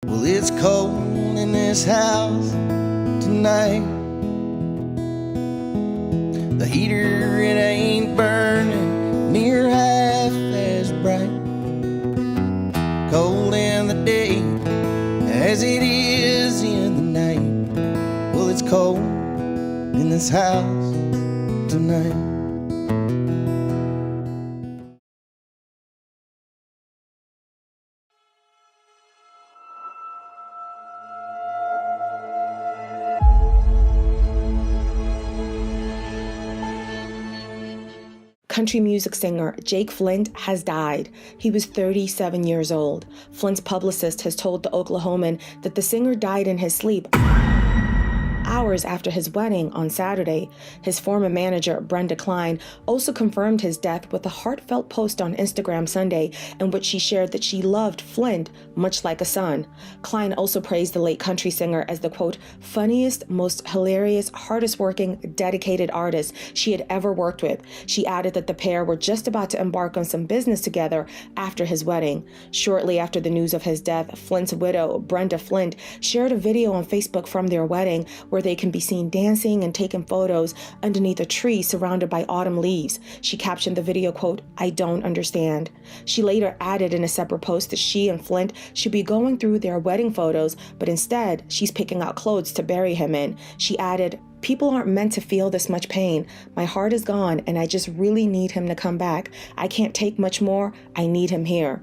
Well, it's cold in this house tonight. The heater, it ain't burning near half as bright. Cold in the day as it is in the night. Well, it's cold in this house tonight. Country music singer Jake Flint has died. He was 37 years old. Flint's publicist has told the Oklahoman that the singer died in his sleep hours after his wedding on Saturday. His former manager, Brenda Klein, also confirmed his death with a heartfelt post on Instagram Sunday in which she shared that she loved Flint much like a son. Klein also praised the late country singer as the, quote, funniest, most hilarious, hardest working, dedicated artist she had ever worked with. She added that the pair were just about to embark on some business together after his wedding. Shortly after the news of his death, Flint's widow, Brenda Flint, shared a video on Facebook from their wedding where they can be seen dancing and taking photos underneath a tree surrounded by autumn leaves. She captioned the video, quote, I don't understand. She later added in a separate post that she and Flint should be going through their wedding photos, but instead she's picking out clothes to bury him in. She added, people aren't meant to feel this much pain. My heart is gone and I just really need him to come back. I can't take much more. I need him here.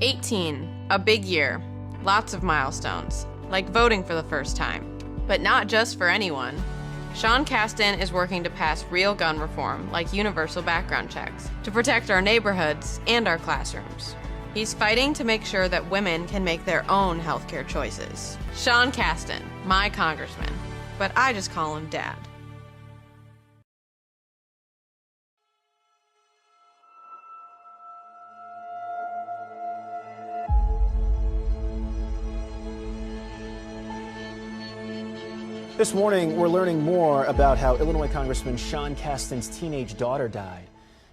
18, a big year. Lots of milestones, like voting for the first time. But not just for anyone. Sean Casten is working to pass real gun reform, like universal background checks, to protect our neighborhoods and our classrooms. He's fighting to make sure that women can make their own healthcare choices. Sean Casten, my congressman, but I just call him Dad. This morning, we're learning more about how Illinois Congressman Sean Casten's teenage daughter died.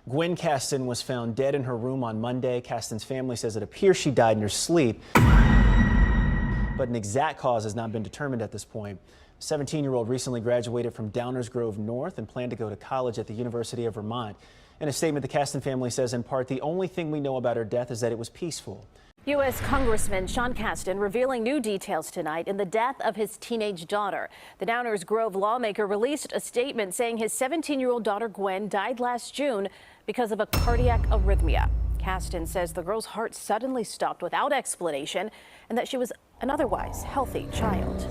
Gwen Casten was found dead in her room on Monday. Casten's family says it appears she died in her sleep, but an exact cause has not been determined at this point. The 17-year-old recently graduated from Downers Grove North and planned to go to college at the University of Vermont. In a statement, the Casten family says, in part, the only thing we know about her death is that it was peaceful. U.S. Congressman Sean Casten revealing new details tonight in the death of his teenage daughter. The Downers Grove lawmaker released a statement saying his 17-year-old daughter Gwen died last June because of a cardiac arrhythmia. Casten says the girl's heart suddenly stopped without explanation and that she was an otherwise healthy child.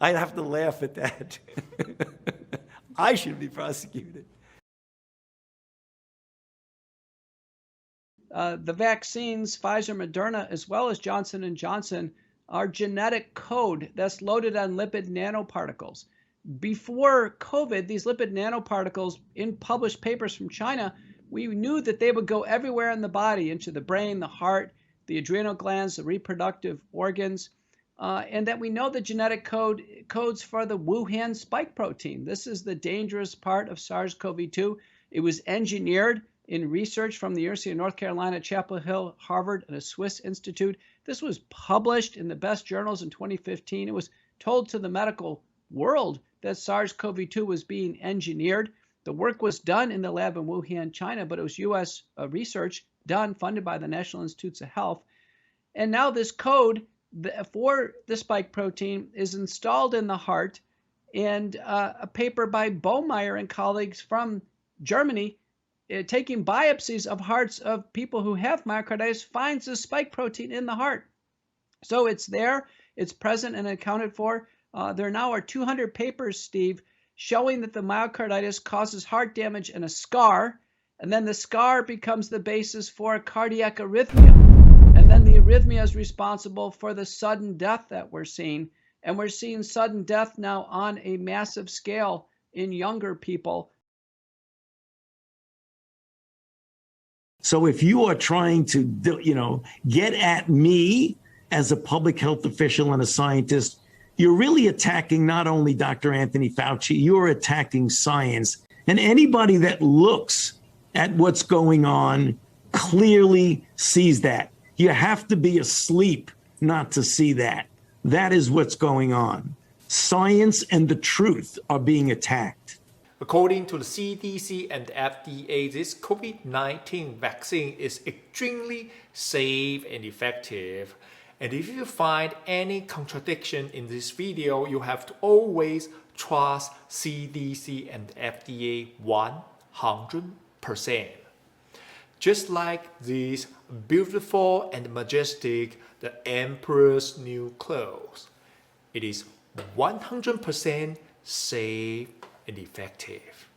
I'd have to laugh at that. I should be prosecuted. The vaccines, Pfizer, Moderna, as well as Johnson & Johnson, are genetic code that's loaded on lipid nanoparticles. Before COVID, these lipid nanoparticles in published papers from China, we knew that they would go everywhere in the body, into the brain, the heart, the adrenal glands, the reproductive organs, and that we know the genetic code codes for the Wuhan spike protein. This is the dangerous part of SARS-CoV-2. It was engineered in research from the University of North Carolina, Chapel Hill, Harvard, and a Swiss institute. This was published in the best journals in 2015. It was told to the medical world that SARS-CoV-2 was being engineered. The work was done in the lab in Wuhan, China, but it was U.S. research done, funded by the National Institutes of Health. And now this code for the spike protein is installed in the heart, and a paper by Baumeier and colleagues from Germany taking biopsies of hearts of people who have myocarditis finds the spike protein in the heart. So it's there, it's present and accounted for. There now are 200 papers, Steve, showing that the myocarditis causes heart damage and a scar, and then the scar becomes the basis for a cardiac arrhythmia. And then the arrhythmia is responsible for the sudden death that we're seeing. And we're seeing sudden death now on a massive scale in younger people. So if you are trying to, get at me as a public health official and a scientist, you're really attacking not only Dr. Anthony Fauci, you're attacking science. And anybody that looks at what's going on clearly sees that. You have to be asleep not to see that. That is what's going on. Science and the truth are being attacked. According to the CDC and FDA, this COVID-19 vaccine is extremely safe and effective. And if you find any contradiction in this video, you have to always trust CDC and FDA 100%. Just like this beautiful and majestic, the Emperor's New Clothes. It is 100% safe and effective.